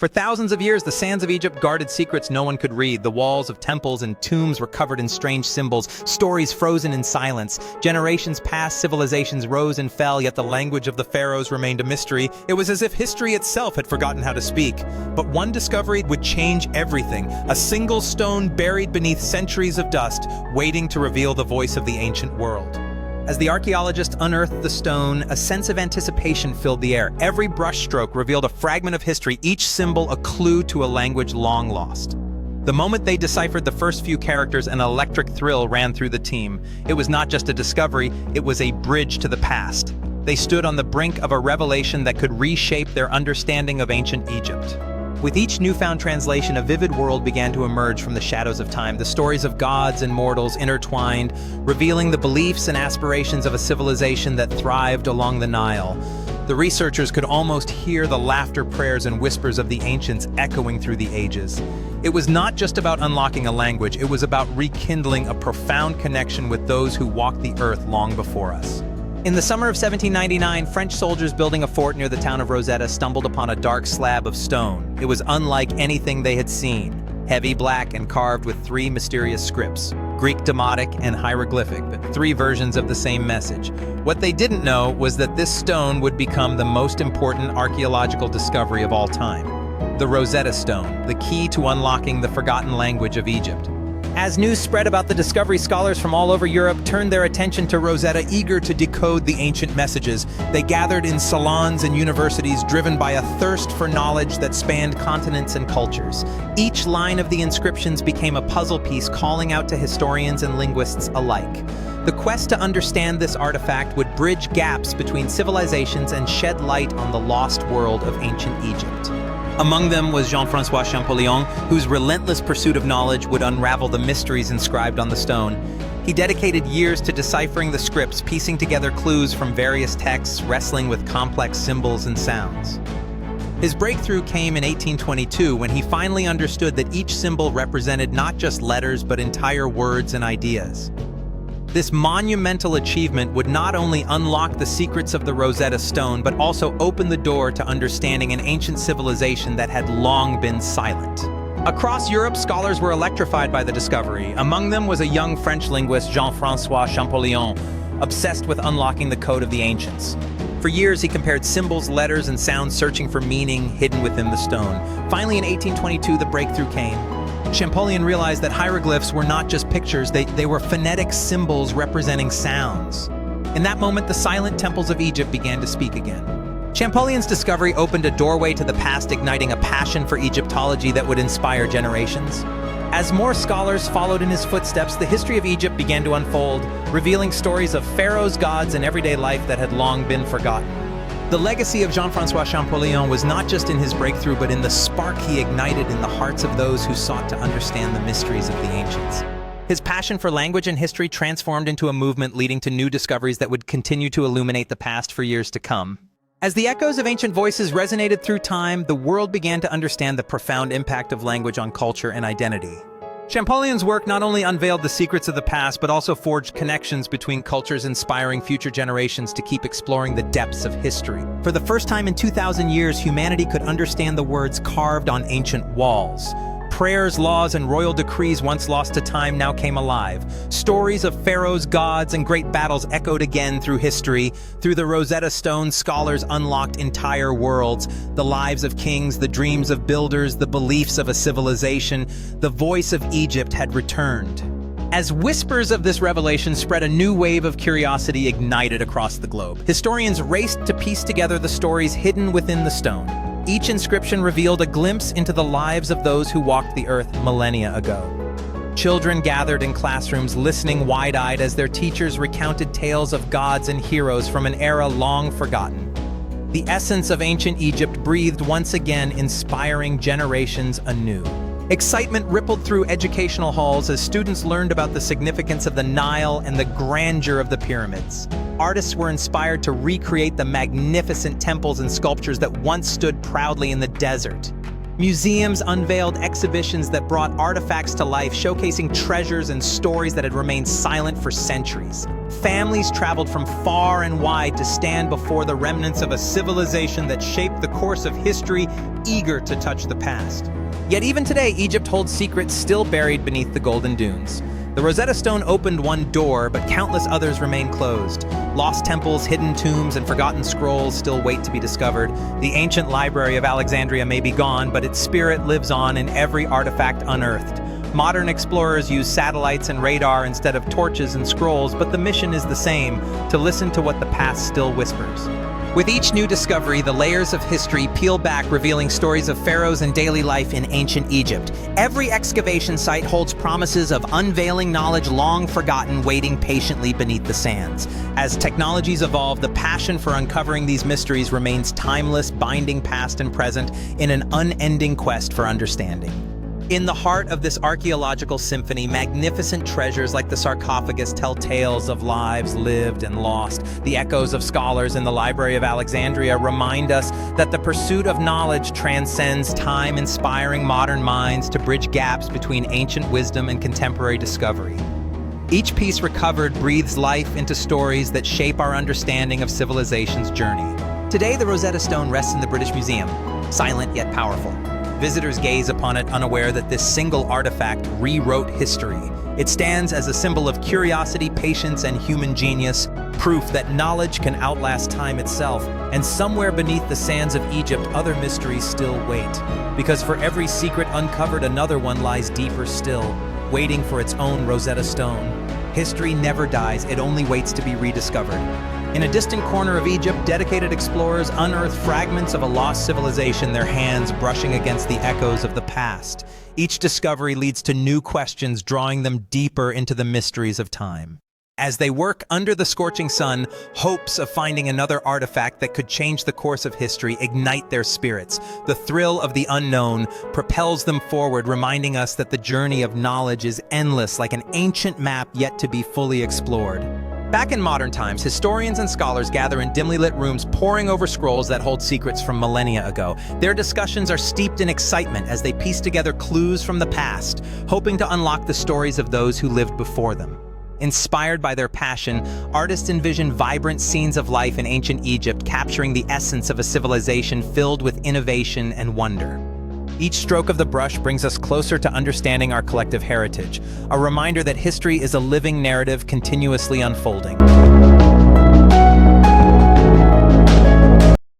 For thousands of years, the sands of Egypt guarded secrets no one could read. The walls of temples and tombs were covered in strange symbols, stories frozen in silence. Generations passed, civilizations rose and fell, yet the language of the pharaohs remained a mystery. It was as if history itself had forgotten how to speak. But one discovery would change everything. A single stone buried beneath centuries of dust, waiting to reveal the voice of the ancient world. As the archaeologists unearthed the stone, a sense of anticipation filled the air. Every brushstroke revealed a fragment of history, each symbol a clue to a language long lost. The moment they deciphered the first few characters, an electric thrill ran through the team. It was not just a discovery, it was a bridge to the past. They stood on the brink of a revelation that could reshape their understanding of ancient Egypt. With each newfound translation, a vivid world began to emerge from the shadows of time. The stories of gods and mortals intertwined, revealing the beliefs and aspirations of a civilization that thrived along the Nile. The researchers could almost hear the laughter, prayers, and whispers of the ancients echoing through the ages. It was not just about unlocking a language, it was about rekindling a profound connection with those who walked the earth long before us. In the summer of 1799, French soldiers building a fort near the town of Rosetta stumbled upon a dark slab of stone. It was unlike anything they had seen. Heavy black and carved with three mysterious scripts, Greek Demotic and hieroglyphic, but three versions of the same message. What they didn't know was that this stone would become the most important archaeological discovery of all time. The Rosetta Stone, the key to unlocking the forgotten language of Egypt. As news spread about the discovery, scholars from all over Europe turned their attention to Rosetta, eager to decode the ancient messages. They gathered in salons and universities, driven by a thirst for knowledge that spanned continents and cultures. Each line of the inscriptions became a puzzle piece, calling out to historians and linguists alike. The quest to understand this artifact would bridge gaps between civilizations and shed light on the lost world of ancient Egypt. Among them was Jean-François Champollion, whose relentless pursuit of knowledge would unravel the mysteries inscribed on the stone. He dedicated years to deciphering the scripts, piecing together clues from various texts, wrestling with complex symbols and sounds. His breakthrough came in 1822 when he finally understood that each symbol represented not just letters but entire words and ideas. This monumental achievement would not only unlock the secrets of the Rosetta Stone, but also open the door to understanding an ancient civilization that had long been silent. Across Europe, scholars were electrified by the discovery. Among them was a young French linguist, Jean-François Champollion, obsessed with unlocking the code of the ancients. For years, he compared symbols, letters, and sounds, searching for meaning hidden within the stone. Finally, in 1822, the breakthrough came. Champollion realized that hieroglyphs were not just pictures, they were phonetic symbols representing sounds. In that moment, the silent temples of Egypt began to speak again. Champollion's discovery opened a doorway to the past, igniting a passion for Egyptology that would inspire generations. As more scholars followed in his footsteps, the history of Egypt began to unfold, revealing stories of pharaohs, gods, and everyday life that had long been forgotten. The legacy of Jean-François Champollion was not just in his breakthrough, but in the spark he ignited in the hearts of those who sought to understand the mysteries of the ancients. His passion for language and history transformed into a movement, leading to new discoveries that would continue to illuminate the past for years to come. As the echoes of ancient voices resonated through time, the world began to understand the profound impact of language on culture and identity. Champollion's work not only unveiled the secrets of the past, but also forged connections between cultures, inspiring future generations to keep exploring the depths of history. For the first time in 2,000 years, humanity could understand the words carved on ancient walls. Prayers, laws, and royal decrees once lost to time now came alive. Stories of pharaohs, gods, and great battles echoed again through history. Through the Rosetta Stone, scholars unlocked entire worlds, the lives of kings, the dreams of builders, the beliefs of a civilization. The voice of Egypt had returned. As whispers of this revelation spread, a new wave of curiosity ignited across the globe. Historians raced to piece together the stories hidden within the stone. Each inscription revealed a glimpse into the lives of those who walked the earth millennia ago. Children gathered in classrooms, listening wide-eyed as their teachers recounted tales of gods and heroes from an era long forgotten. The essence of ancient Egypt breathed once again, inspiring generations anew. Excitement rippled through educational halls as students learned about the significance of the Nile and the grandeur of the pyramids. Artists were inspired to recreate the magnificent temples and sculptures that once stood proudly in the desert. Museums unveiled exhibitions that brought artifacts to life, showcasing treasures and stories that had remained silent for centuries. Families traveled from far and wide to stand before the remnants of a civilization that shaped the course of history, eager to touch the past. Yet even today, Egypt holds secrets still buried beneath the golden dunes. The Rosetta Stone opened one door, but countless others remain closed. Lost temples, hidden tombs, and forgotten scrolls still wait to be discovered. The ancient library of Alexandria may be gone, but its spirit lives on in every artifact unearthed. Modern explorers use satellites and radar instead of torches and scrolls, but the mission is the same: to listen to what the past still whispers. With each new discovery, the layers of history peel back, revealing stories of pharaohs and daily life in ancient Egypt. Every excavation site holds promises of unveiling knowledge long forgotten, waiting patiently beneath the sands. As technologies evolve, the passion for uncovering these mysteries remains timeless, binding past and present in an unending quest for understanding. In the heart of this archaeological symphony, magnificent treasures like the sarcophagus tell tales of lives lived and lost. The echoes of scholars in the Library of Alexandria remind us that the pursuit of knowledge transcends time, inspiring modern minds to bridge gaps between ancient wisdom and contemporary discovery. Each piece recovered breathes life into stories that shape our understanding of civilization's journey. Today, the Rosetta Stone rests in the British Museum, silent yet powerful. Visitors gaze upon it unaware that this single artifact rewrote history. It stands as a symbol of curiosity, patience, and human genius, proof that knowledge can outlast time itself. And somewhere beneath the sands of Egypt, other mysteries still wait. Because for every secret uncovered, another one lies deeper still, waiting for its own Rosetta Stone. History never dies, it only waits to be rediscovered. In a distant corner of Egypt, dedicated explorers unearth fragments of a lost civilization, their hands brushing against the echoes of the past. Each discovery leads to new questions, drawing them deeper into the mysteries of time. As they work under the scorching sun, hopes of finding another artifact that could change the course of history ignite their spirits. The thrill of the unknown propels them forward, reminding us that the journey of knowledge is endless, like an ancient map yet to be fully explored. Back in modern times, historians and scholars gather in dimly lit rooms, poring over scrolls that hold secrets from millennia ago. Their discussions are steeped in excitement as they piece together clues from the past, hoping to unlock the stories of those who lived before them. Inspired by their passion, artists envision vibrant scenes of life in ancient Egypt, capturing the essence of a civilization filled with innovation and wonder. Each stroke of the brush brings us closer to understanding our collective heritage, a reminder that history is a living narrative continuously unfolding.